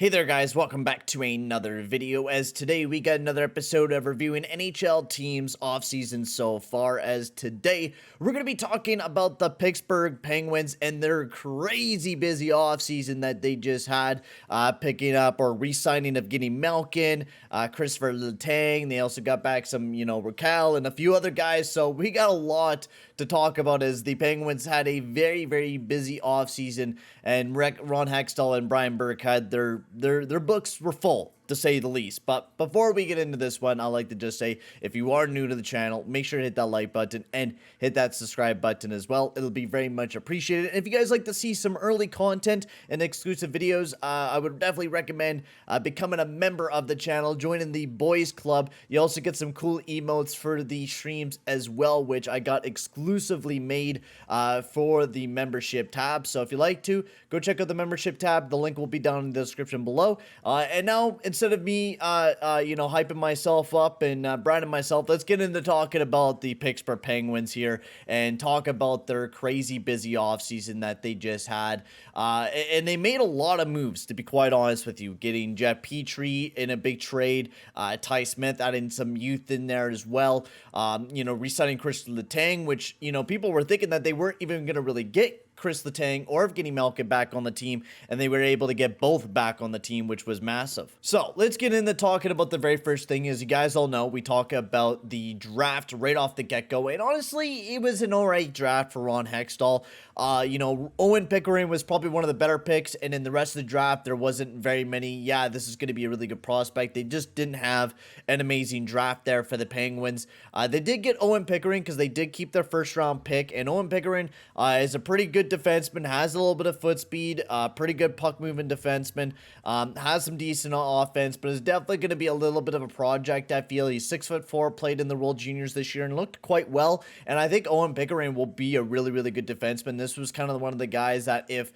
Hey there guys, welcome back to another video, as today we got another episode of reviewing NHL teams off-season so far. As today we're going to be talking about the Pittsburgh Penguins and their crazy busy off-season that they just had, picking up or re-signing of Evgeny Malkin, Christopher Letang. They also got back some, Raquel and a few other guys, so we got a lot to talk about as the Penguins had a very busy off-season, and Ron Hextall and Brian Burke had their books were full, to say the least. But before we get into this one, I'd like to just say, if you are new to the channel, make sure to hit that like button and hit that subscribe button as well. It'll be very much appreciated. And if you guys like to see some early content and exclusive videos, I would definitely recommend becoming a member of the channel, joining the boys club. You also get some cool emotes for the streams as well, which I got exclusively made for the membership tab. So if you like to, go check out the membership tab. The link will be down in the description below. And now, instead of me, hyping myself up and branding myself, let's get into talking about the Pittsburgh Penguins here and talk about their crazy busy offseason that they just had. And they made a lot of moves, to be quite honest with you, getting Jeff Petrie in a big trade, Ty Smith adding some youth in there as well, re-signing Chris Letang, which, people were thinking that they weren't even going to really get Chris Letang or Evgeny Malkin back on the team, and they were able to get both back on the team, which was massive. So let's get into talking about the very first thing. As you guys all know, we talk about the draft right off the get-go, and honestly, it was an alright draft for Ron Hextall. Owen Pickering was probably one of the better picks, and in the rest of the draft, there wasn't very many, this is going to be a really good prospect. They just didn't have an amazing draft there for the Penguins. They did get Owen Pickering because they did keep their first-round pick, and Owen Pickering is a pretty good defenseman, has a little bit of foot speed, pretty good puck-moving defenseman, has some decent offense, but is definitely going to be a little bit of a project, I feel. He's 6'4", played in the World Juniors this year and looked quite well, and I think Owen Pickering will be a really good defenseman. This was kind of one of the guys that if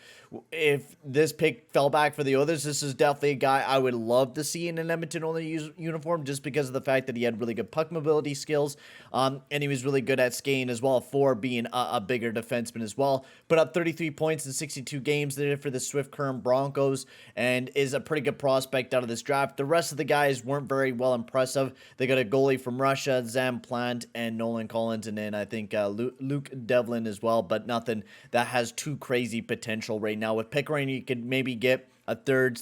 this pick fell back for the others, this is definitely a guy I would love to see in an Edmonton-only uniform, just because of the fact that he had really good puck mobility skills, and he was really good at skating as well for being a bigger defenseman as well. Put up 33 points in 62 games there for the Swift Current Broncos and is a pretty good prospect out of this draft. The rest of the guys weren't very well impressive. They got a goalie from Russia, Zam Plant, and Nolan Collins, and then I think Luke Devlin as well, but nothing that has too crazy potential right now. With Pickering, you could maybe get a third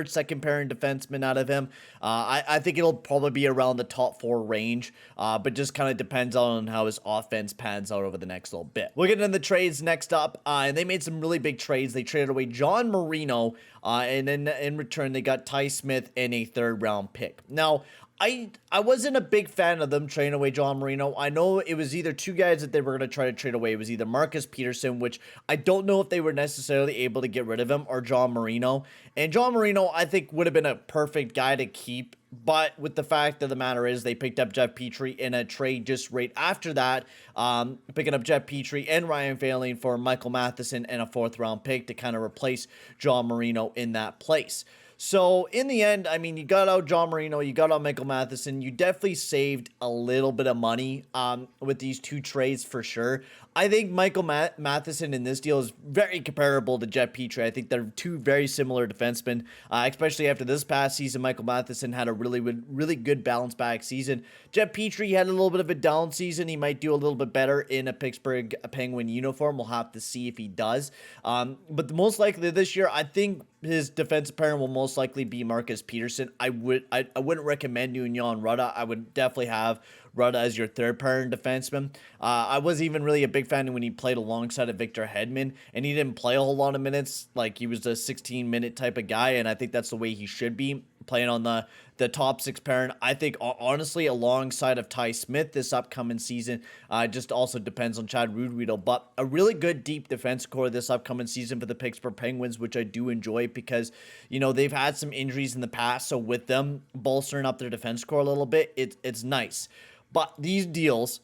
second pairing defenseman out of him. I think it'll probably be around the top 4 range, but just kind of depends on how his offense pans out over the next little bit. We'll get into the trades next up, and they made some really big trades. They traded away John Marino, and then in return they got Ty Smith and a 3rd round pick. Now, I wasn't a big fan of them trading away John Marino. I know it was either two guys that they were going to try to trade away. It was either Marcus Peterson, which I don't know if they were necessarily able to get rid of him, or John Marino. And John Marino, I think, would have been a perfect guy to keep. But with the fact of the matter is, they picked up Jeff Petrie in a trade just right after that, picking up Jeff Petrie and Ryan Failing for Michael Matheson and a 4th round pick to kind of replace John Marino in that place. So, in the end, I mean, you got out John Marino, you got out Michael Matheson. You definitely saved a little bit of money with these two trades for sure. I think Michael Matheson in this deal is very comparable to Jeff Petrie. I think they're two very similar defensemen, especially after this past season. Michael Matheson had a really good bounce back season. Jeff Petrie had a little bit of a down season. He might do a little bit better in a Pittsburgh Penguin uniform. We'll have to see if he does. But most likely this year, I think his defensive pairing will most likely be Marcus Peterson. I wouldn't recommend doing Jan Rutta. I would definitely have Rutta as your 3rd pairing defenseman. I wasn't even really a big fan when he played alongside of Victor Hedman, and he didn't play a whole lot of minutes. Like, he was a 16-minute type of guy, and I think that's the way he should be, playing on the top 6 pairing. I think, honestly, alongside of Ty Smith this upcoming season. Just also depends on Chad Ruhwedel, but a really good deep defense core this upcoming season for the Pittsburgh Penguins, which I do enjoy because, they've had some injuries in the past, so with them bolstering up their defense core a little bit, it's nice. But these deals,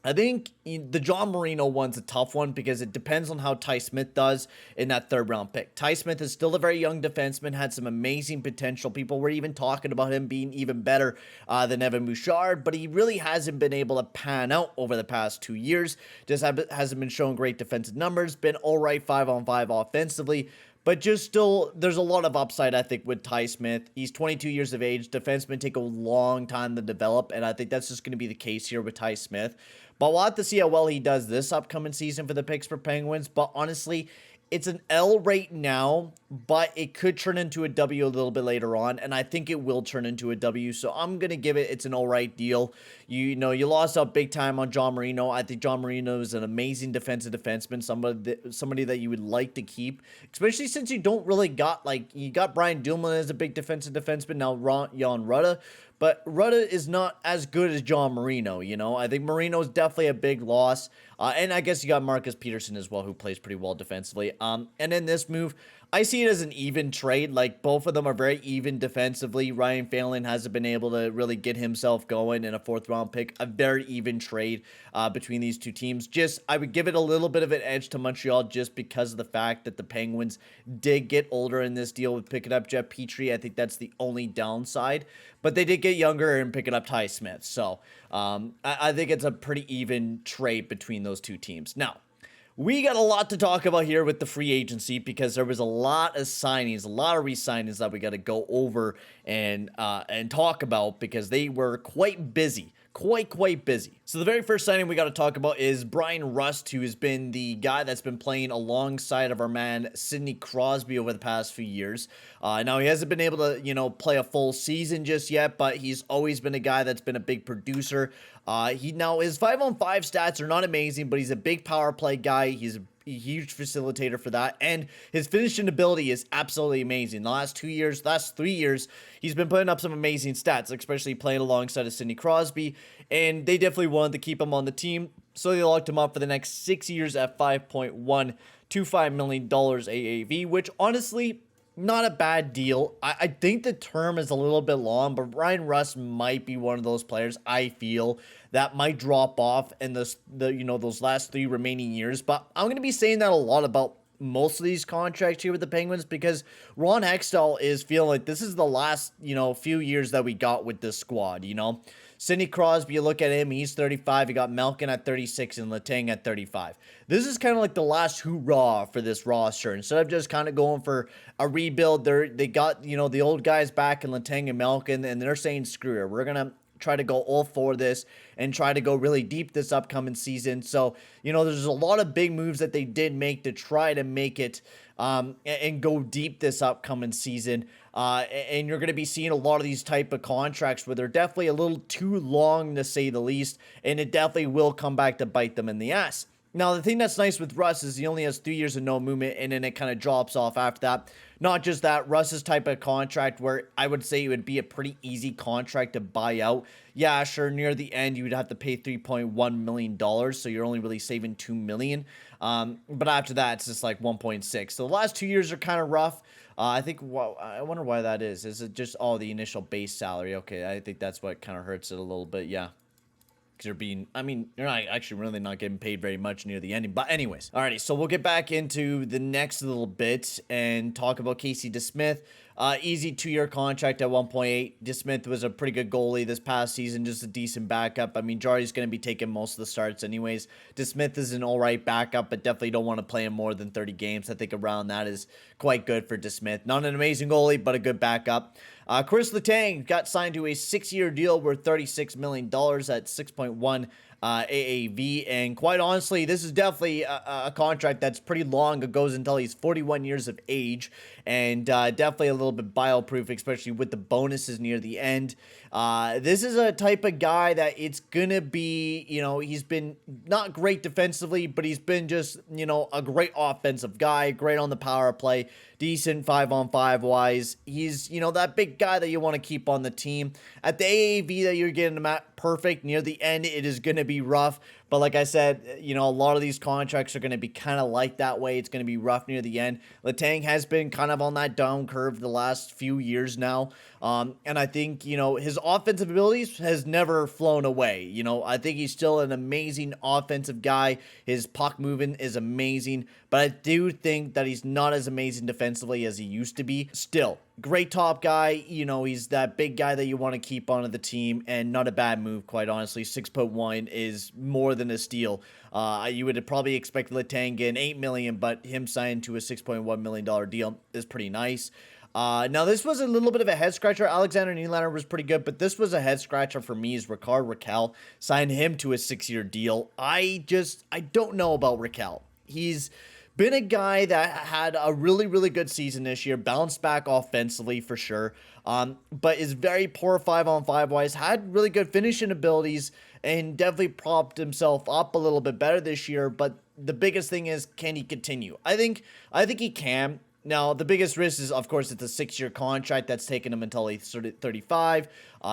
I think the John Marino one's a tough one because it depends on how Ty Smith does in that 3rd round pick. Ty Smith is still a very young defenseman, had some amazing potential. People were even talking about him being even better than Evan Bouchard, but he really hasn't been able to pan out over the past 2 years. Just hasn't been showing great defensive numbers, been all right 5-on-5 offensively, but just still, there's a lot of upside, I think, with Ty Smith. He's 22 years of age. Defensemen take a long time to develop, and I think that's just going to be the case here with Ty Smith. But we'll have to see how well he does this upcoming season for the Pittsburgh Penguins. But honestly, it's an L right now, but it could turn into a W a little bit later on, and I think it will turn into a W, so I'm going to give it's an all right deal. You know, you lost out big time on John Marino. I think John Marino is an amazing defensive defenseman, somebody that you would like to keep, especially since you don't really got, like, you got Brian Dumoulin as a big defensive defenseman, now Jan Rutta, but Rutta is not as good as John Marino, you know? I think Marino is definitely a big loss. And I guess you got Marcus Peterson as well, who plays pretty well defensively. And in this move, I see it as an even trade. Like, both of them are very even defensively. Ryan Phelan hasn't been able to really get himself going in a fourth-round pick. A very even trade between these two teams. I would give it a little bit of an edge to Montreal just because of the fact that the Penguins did get older in this deal with picking up Jeff Petrie. I think that's the only downside. But they did get younger and picking up Ty Smith. So I think it's a pretty even trade between those two teams. Now, we got a lot to talk about here with the free agency because there was a lot of signings, a lot of re-signings that we got to go over and talk about because they were quite busy. Quite busy. So the very first signing we got to talk about is Brian Rust, who has been the guy that's been playing alongside of our man Sidney Crosby over the past few years. Now he hasn't been able to, you know, play a full season just yet, but he's always been a guy that's been a big producer. His 5-on-5 stats are not amazing, but he's a big power play guy. He's a huge facilitator for that, and his finishing ability is absolutely amazing. The last 3 years, he's been putting up some amazing stats, especially playing alongside of Sidney Crosby, and they definitely wanted to keep him on the team, so they locked him up for the next 6 years at $5.125 million AAV, which honestly, not a bad deal. I think the term is a little bit long, but Ryan Rust might be one of those players I feel that might drop off in those last 3 remaining years. But I'm going to be saying that a lot about most of these contracts here with the Penguins because Ron Hextall is feeling like this is the last, few years that we got with this squad, Sidney Crosby, you look at him, he's 35. You got Malkin at 36 and Letang at 35. This is kind of like the last hoorah for this roster. Instead of just kind of going for a rebuild, they got, the old guys back in Letang and Malkin, and they're saying, screw it. We're going to try to go all for this and try to go really deep this upcoming season. So, there's a lot of big moves that they did make to try to make it and go deep this upcoming season. And you're going to be seeing a lot of these type of contracts where they're definitely a little too long to say the least, and it definitely will come back to bite them in the ass. Now, the thing that's nice with Russ is he only has 3 years of no movement, and then it kind of drops off after that. Not just that, Russ's type of contract where I would say it would be a pretty easy contract to buy out. Yeah, sure, near the end, you would have to pay $3.1 million, so you're only really saving $2 million. But after that, it's just like 1.6. So the last 2 years are kind of rough. I wonder why that is. Is it just, the initial base salary? Okay, I think that's what kind of hurts it a little bit, yeah. You're not actually really not getting paid very much near the ending. But anyways, alrighty, so we'll get back into the next little bit and talk about Casey DeSmith. Easy 2-year contract at 1.8. DeSmith was a pretty good goalie this past season, just a decent backup. Jari's going to be taking most of the starts anyways. DeSmith is an alright backup, but definitely don't want to play him more than 30 games. I think around that is quite good for DeSmith. Not an amazing goalie, but a good backup. Chris Letang got signed to a 6-year deal worth $36 million at 6.1 AAV, and quite honestly, this is definitely a contract that's pretty long. It goes until he's 41 years of age, and definitely a little bit bioproof, especially with the bonuses near the end. This is a type of guy that it's gonna be, he's been not great defensively, but he's been just, a great offensive guy, great on the power play, decent 5-on-5 wise. He's, that big guy that you want to keep on the team. At the AAV that you're getting him at, perfect. Near the end, it is going to be rough. But like I said, a lot of these contracts are going to be kind of like that way. It's going to be rough near the end. Letang has been kind of on that down curve the last few years now. And I think, his offensive abilities has never flown away. I think he's still an amazing offensive guy. His puck movement is amazing. but I do think that he's not as amazing defensively as he used to be. Still, great top guy. You know, he's that big guy that you want to keep onto the team, and not a bad move, quite honestly. 6'1" is more than a steal. You would have probably expected Letang in $8 million, but him signing to a $6.1 million deal is pretty nice. Now, this was a little bit of a head scratcher. Alexander Nylander was pretty good, but this was a head scratcher for me as Rickard Rakell signed him to a 6-year deal. I don't know about Rakell. He's been a guy that had a really, really good season this year, bounced back offensively for sure, but is very poor 5-on-5 wise, had really good finishing abilities, and definitely propped himself up a little bit better this year, but the biggest thing is, can he continue? I think he can. Now, the biggest risk is, of course, it's a 6-year contract that's taken him until he's 35.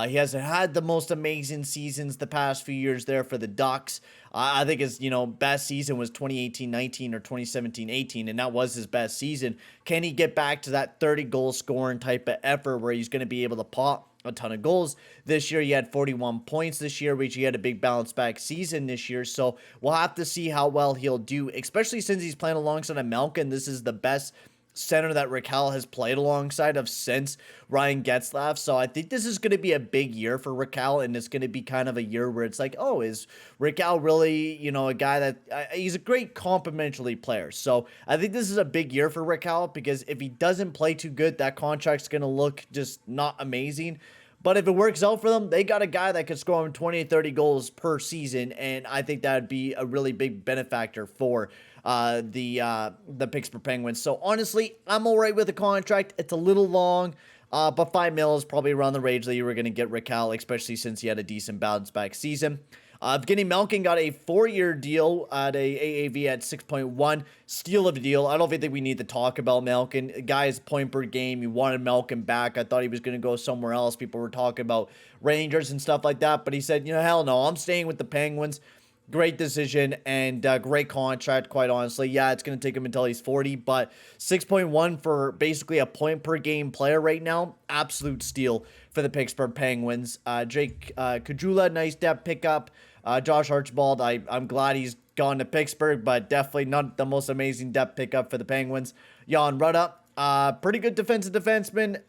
He hasn't had the most amazing seasons the past few years there for the Ducks. I think his, best season was 2018-19 or 2017-18, and that was his best season. Can he get back to that 30-goal scoring type of effort where he's going to be able to pop a ton of goals? This year he had 41 points this year, which he had a big bounce back season this year, so we'll have to see how well he'll do, especially since he's playing alongside a Malkin. This is the best center that Rakell has played alongside of since Ryan Getzlaf. So I think this is going to be a big year for Rakell, and it's going to be kind of a year where it's like, oh, is Rakell really, a guy that he's a great complementary player. So I think this is a big year for Rakell, because if he doesn't play too good, that contract's going to look just not amazing. But if it works out for them, they got a guy that could score 20 to 30 goals per season, and I think that would be a really big benefactor for the Pittsburgh Penguins. So honestly, I'm all right with the contract. It's a little long, but $5 million is probably around the range that you were going to get Rakell, especially since he had a decent bounce back season. Evgeny Malkin got a 4-year deal at a AAV at 6.1. Steal of a deal. I don't think we need to talk about Malkin. Guy's point per game. You wanted Malkin back. I thought he was going to go somewhere else. People were talking about Rangers and stuff like that, but he said, hell no, I'm staying with the Penguins. Great decision and great contract, quite honestly. Yeah, it's going to take him until he's 40, but 6.1 for basically a point per game player right now. Absolute steal for the Pittsburgh Penguins. Jake Kajula, nice depth pickup. Josh Archibald, I'm glad he's gone to Pittsburgh, but definitely not the most amazing depth pickup for the Penguins. Jan Rutta, pretty good defensive defenseman.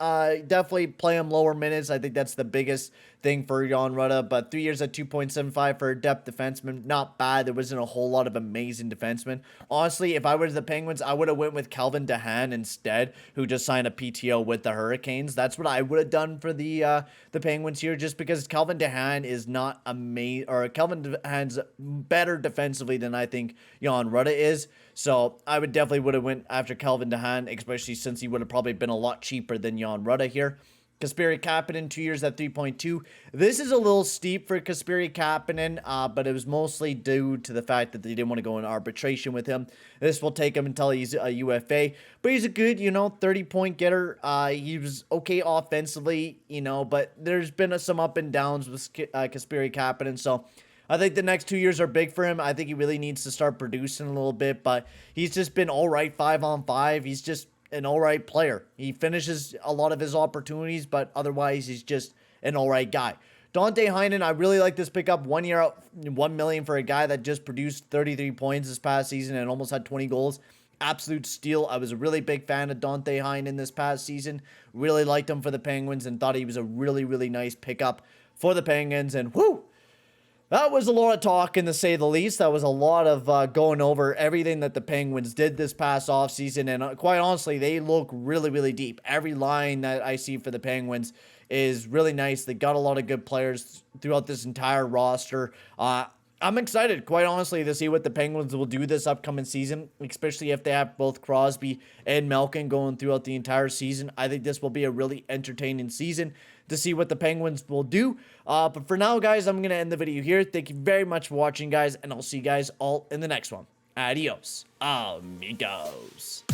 Definitely play him lower minutes. I think that's the biggest thing for Jan Rutta, but 3 years at 2.75 for a depth defenseman, not bad. There wasn't a whole lot of amazing defensemen. Honestly, if I was the Penguins, I would have went with Calvin DeHaan instead, who just signed a PTO with the Hurricanes. That's what I would have done for the Penguins here, just because Calvin DeHaan is not amazing, or Calvin DeHaan's better defensively than I think Jan Rutta is. So I would definitely would have went after Calvin DeHaan, especially since he would have probably been a lot cheaper than Jan Rutta here. Kasperi Kapanen, 2 years at 3.2. This is a little steep for Kasperi Kapanen, but it was mostly due to the fact that they didn't want to go in arbitration with him. This will take him until he's a UFA, but he's a good, 30-point getter. He was okay offensively, but there's been some up and downs with Kasperi Kapanen, so I think the next 2 years are big for him. I think he really needs to start producing a little bit, but he's just been all right 5-on-5. He's just an all right player. He finishes a lot of his opportunities, but otherwise he's just an all right guy. Dante Heinen, I really like this pickup. 1 year out, $1 million for a guy that just produced 33 points this past season and almost had 20 goals. Absolute steal. I was a really big fan of Dante Heinen this past season. Really liked him for the Penguins and thought he was a really, really nice pickup for the Penguins. And whoo! That was a lot of talking, to say the least. That was a lot of going over everything that the Penguins did this past offseason. And quite honestly, they look really, really deep. Every line that I see for the Penguins is really nice. They got a lot of good players throughout this entire roster. I'm excited, quite honestly, to see what the Penguins will do this upcoming season, especially if they have both Crosby and Malkin going throughout the entire season. I think this will be a really entertaining season to see what the Penguins will do. But for now, guys, I'm going to end the video here. Thank you very much for watching, guys, and I'll see you guys all in the next one. Adios, amigos.